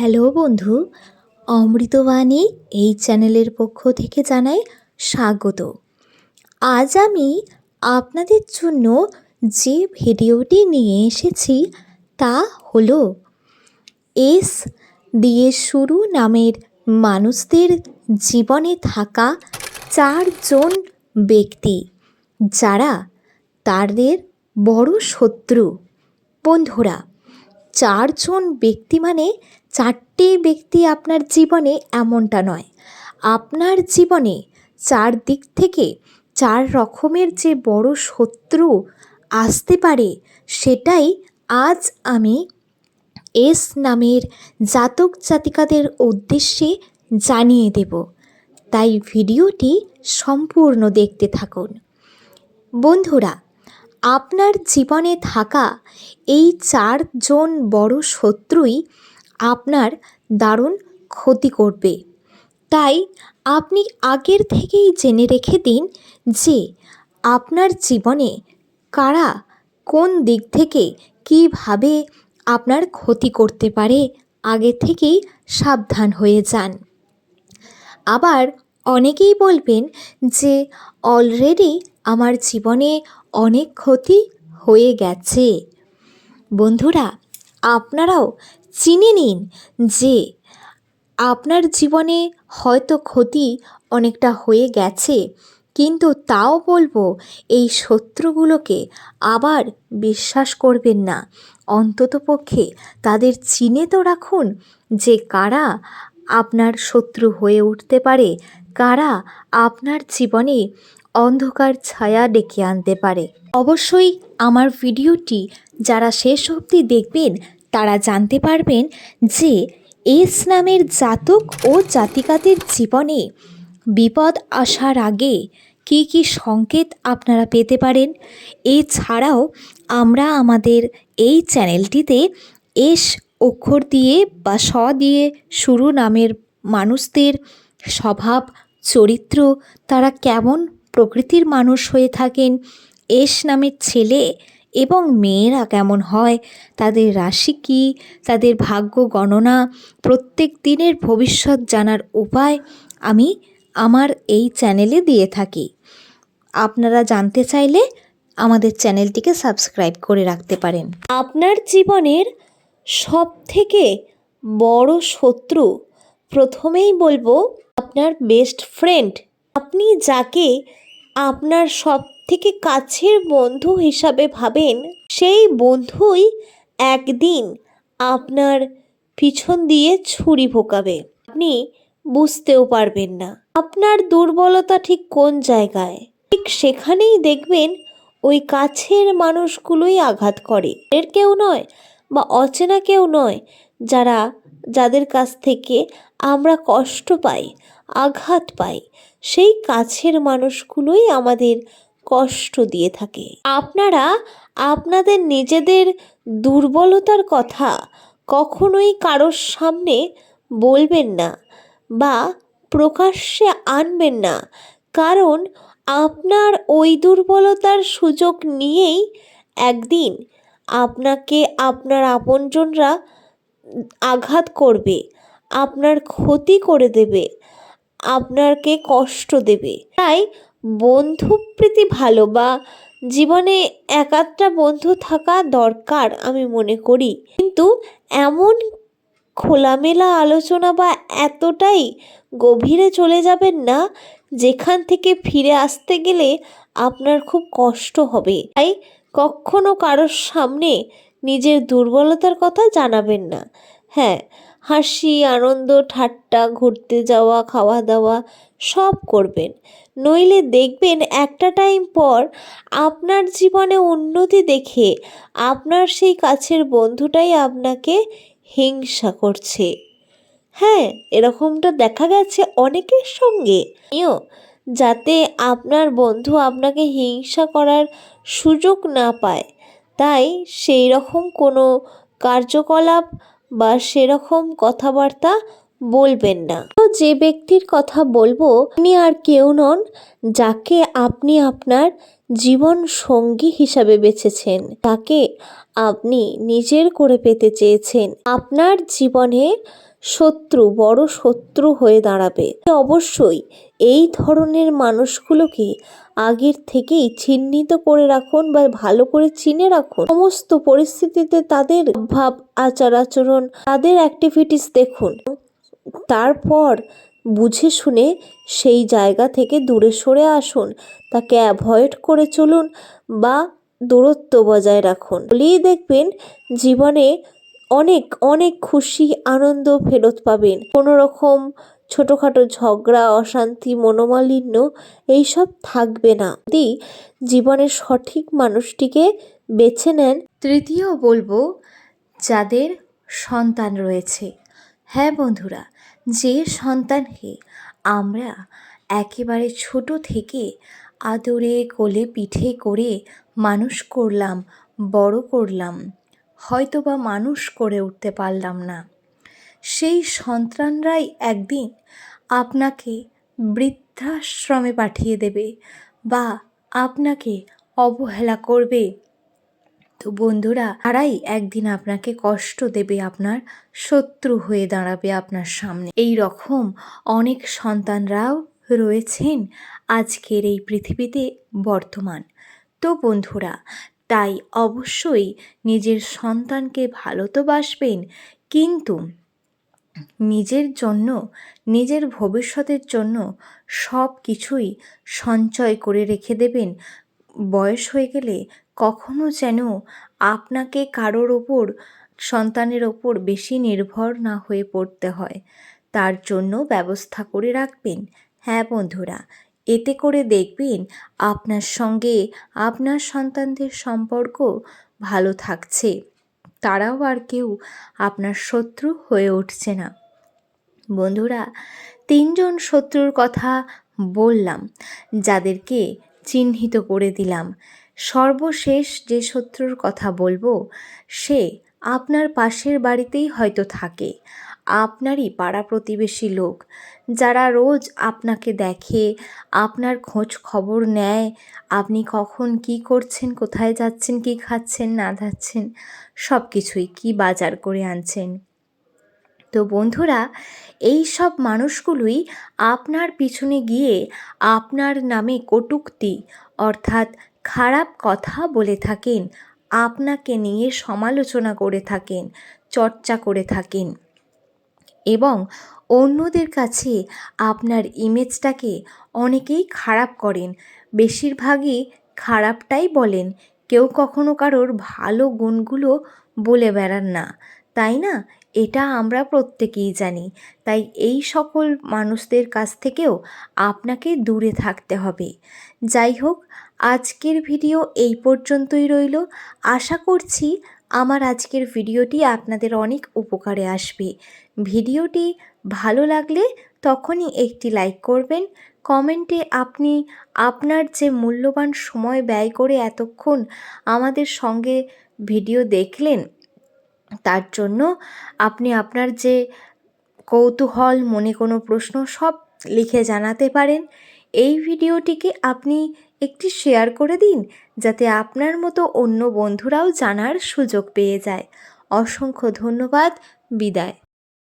Hello বন্ধু, অমৃতবাণী এই চ্যানেলের পক্ষ থেকে জানাই স্বাগত। আজ আমি আপনাদের জন্য যে ভিডিওটি নিয়ে এসেছি তা হলো এস দিয়ে শুরু নামের মানুষদের জীবনে থাকা 4জন ব্যক্তি যারা তাদের বড় শত্রু। বন্ধুরা, 4জন ব্যক্তি মানে 4টে ব্যক্তি আপনার জীবনে এমনটা নয়। আপনার জীবনে 4 দিক থেকে 4 রকমের যে বড় শত্রু আসতে পারে সেটাই আজ আমি এস নামের জাতক জাতিকাদের উদ্দেশ্যে জানিয়ে দেব। তাই ভিডিওটি সম্পূর্ণ দেখতে থাকুন। বন্ধুরা, আপনার জীবনে থাকা এই 4জন বড় শত্রুই আপনার দারুণ ক্ষতি করবে। তাই আপনি আগের থেকেই জেনে রেখে দিন যে আপনার জীবনে কারা কোন দিক থেকে কিভাবে আপনার ক্ষতি করতে পারে। আগে থেকেই সাবধান হয়ে যান। আবার অনেকেই বলবেন যে অলরেডি আমার জীবনে অনেক ক্ষতি হয়ে গেছে। বন্ধুরা, আপনারাও চিনে নিন যে আপনার জীবনে হয়তো ক্ষতি অনেকটা হয়ে গেছে, কিন্তু তাও বলবো এই শত্রুগুলোকে আবার বিশ্বাস করবেন না। অন্ততপক্ষে তাদের চিনে তো রাখুন যে কারা আপনার শত্রু হয়ে উঠতে পারে, কারা আপনার জীবনে অন্ধকার ছায়া ডেকে আনতে পারে। অবশ্যই আমার ভিডিওটি যারা শেষ অবধি দেখবেন তারা জানতে পারবেন যে এস নামের জাতক ও জাতিকাদের জীবনে বিপদ আসার আগে কি কি সংকেত আপনারা পেতে পারেন। এছাড়াও আমরা আমাদের এই চ্যানেলটিতে এস অক্ষর দিয়ে বা স দিয়ে শুরু নামের মানুষদের স্বভাব চরিত্র, তারা কেমন প্রকৃতির মানুষ হয়ে থাকেন, এস নামের ছেলে এবং মেয়েরা কেমন হয়, তাদের রাশি কী, তাদের ভাগ্য গণনা, প্রত্যেক দিনের ভবিষ্যৎ জানার উপায় আমি আমার এই চ্যানেলে দিয়ে থাকি। আপনারা জানতে চাইলে আমাদের চ্যানেলটিকে সাবস্ক্রাইব করে রাখতে পারেন। আপনার জীবনের সবথেকে বড় শত্রু প্রথমেই বলবো আপনার বেস্ট ফ্রেন্ড। আপনি যাকে আপনার সবথেকে কাছের বন্ধু হিসাবে ভাবেন, সেই বন্ধুই একদিন আপনার পিছন দিয়ে ছুরি ভোঁকাবে। আপনি বুঝতেও পারবেন না আপনার দুর্বলতা ঠিক কোন জায়গায়। ঠিক সেখানেই দেখবেন ওই কাছের মানুষগুলোই আঘাত করে। এর কেউ নয় বা অচেনা কেউ নয়, যাদের কাছ থেকে আমরা কষ্ট পাই, আঘাত পাই, সেই কাছের মানুষগুলোই আমাদের কষ্ট দিয়ে থাকে। আপনারা আপনাদের নিজেদের দুর্বলতার কথা কখনোই কারোর সামনে বলবেন না বা প্রকাশ্যে আনবেন না, কারণ আপনার ওই দুর্বলতার সুযোগ নিয়েই একদিন আপনাকে আপনার আপনজনরা আঘাত করবে, আপনার ক্ষতি করে দেবে, আপনাকে কষ্ট দেবে। তাই বন্ধুপ্রীতি ভালো বা জীবনে এক আধটা বন্ধু থাকা দরকার আমি মনে করি, কিন্তু এমন খোলামেলা আলোচনা বা এতটাই গভীরে চলে যাবেন না যেখান থেকে ফিরে আসতে গেলে আপনার খুব কষ্ট হবে। তাই কখনো কারোর সামনে নিজের দুর্বলতার কথা জানাবেন না। হ্যাঁ, হাসি আনন্দ ঠাট্টা, ঘুরতে যাওয়া, খাওয়া দাওয়া সব করবেন, নইলে দেখবেন একটা টাইম পর আপনার জীবনে উন্নতি দেখে আপনার সেই কাছের বন্ধুটাই আপনাকে হিংসা করছে। হ্যাঁ, এরকমটা দেখা গেছে অনেকের সঙ্গে। যাতে আপনার বন্ধু আপনাকে হিংসা করার সুযোগ না পায়, তাই সেই রকম কোনো কার্যকলাপ বা সেরকম কথাবার্তা বলবেন না। তো যে ব্যক্তির কথা বলবো তিনি আর কেউ নন, যাকে আপনি আপনার জীবন সঙ্গী হিসাবে বেছেছেন, তাকে আপনি নিজের করে পেতে চেয়েছেন। আপনার জীবনে বড় শত্রু হয়ে দাঁড়াবে। অবশ্যই এই ধরনের মানুষগুলোকে আগের থেকেই চিহ্নিত করে রাখুন বা ভালো করে চিনে রাখুন। সমস্ত পরিস্থিতিতে তাদের ভাব, আচার আচরণ, তাদের অ্যাক্টিভিটিস দেখুন, তারপর বুঝে শুনে সেই জায়গা থেকে দূরে সরে আসুন, তাকে অ্যাভয়েড করে চলুন বা দূরত্ব বজায় রাখুন। বলেই দেখবেন জীবনে অনেক অনেক খুশি আনন্দ ফেরত পাবেন। কোনো রকম ছোটোখাটো ঝগড়া, অশান্তি, মনোমালিন্য এইসব থাকবে না যদি জীবনের সঠিক মানুষটিকে বেছে নেন। তৃতীয় বলবো, যাদের সন্তান রয়েছে, হ্যাঁ বন্ধুরা, যে সন্তানকে আমরা একেবারে ছোট থেকে আদরে কোলে পিঠে করে মানুষ করলাম, বড় করলাম, হয়তো বা মানুষ করে উঠতে পারলাম না, সেই সন্তানরাই একদিন আপনাকে বৃদ্ধাশ্রমে পাঠিয়ে দেবে বা আপনাকে অবহেলা করবে। তো বন্ধুরা, তারাই একদিন আপনাকে কষ্ট দেবে, আপনার শত্রু হয়ে দাঁড়াবে আপনার সামনে। এই রকম অনেক সন্তানরাও রয়েছেন আজকের এই পৃথিবীতে বর্তমান। তো বন্ধুরা, তাই অবশ্যই নিজের সন্তানকে ভালো তো বাসবেন, কিন্তু নিজের জন্য, নিজের ভবিষ্যতের জন্য সব কিছুই সঞ্চয় করে রেখে দেবেন। বয়স হয়ে গেলে কখনো যেন আপনাকে কারোর ওপর, সন্তানের ওপর বেশি নির্ভর না হয়ে পড়তে হয়, তার জন্য ব্যবস্থা করে রাখবেন। হ্যাঁ বন্ধুরা, এতে করে দেখবেন আপনার সঙ্গে আপনার সন্তানদের সম্পর্ক ভালো থাকছে, তারাও আর কেউ আপনার শত্রু হয়ে উঠছে না। বন্ধুরা, 3 জন শত্রুর কথা বললাম, যাদেরকে চিহ্নিত করে দিলাম। সর্বশেষ যে শত্রুর কথা বলবো, সে আপনার পাশের বাড়িতেই হয়তো থাকে, আপনারই পাড়া প্রতিবেশী লোক, যারা রোজ আপনাকে দেখে, আপনার খোঁজ খবর নেয়, আপনি কখন কি করছেন, কোথায় যাচ্ছেন, কি খাচ্ছেন না খাচ্ছেন, সব কিছুই, কি বাজার করে আনছেন। তো বন্ধুরা, এই সব মানুষগুলোই আপনার পিছনে গিয়ে আপনার নামে কটূক্তি অর্থাৎ খারাপ কথা বলে থাকেন, আপনাকে নিয়ে সমালোচনা করে থাকেন, চর্চা করে থাকেন এবং অন্যদের কাছে আপনার ইমেজটাকে অনেকেই খারাপ করেন। বেশিরভাগই খারাপটাই বলেন, কেউ কখনো কারোর ভালো গুণগুলো বলে বেড়ান না, তাই না? এটা আমরা প্রত্যেকেই জানি। তাই এই সকল মানুষদের কাছ থেকেও আপনাকে দূরে থাকতে হবে। যাই হোক, আজকের ভিডিও এই পর্যন্তই রইল। আশা করছি আমার আজকের ভিডিওটি আপনাদের অনেক উপকারে আসবে। ভিডিওটি ভালো লাগলে তখনই একটি লাইক করবেন। কমেন্টে আপনি আপনার যে মূল্যবান সময় ব্যয় করে এতক্ষণ আমাদের সঙ্গে ভিডিও দেখলেন, তার জন্য আপনি আপনার যে কৌতূহল, মনে কোনো প্রশ্ন, সব লিখে জানাতে পারেন। এই ভিডিওটিকে আপনি একটি শেয়ার করে দিন, যাতে আপনার মতো অন্য বন্ধুরাও জানার সুযোগ পেয়ে যায়। অসংখ্য ধন্যবাদ। বিদায়।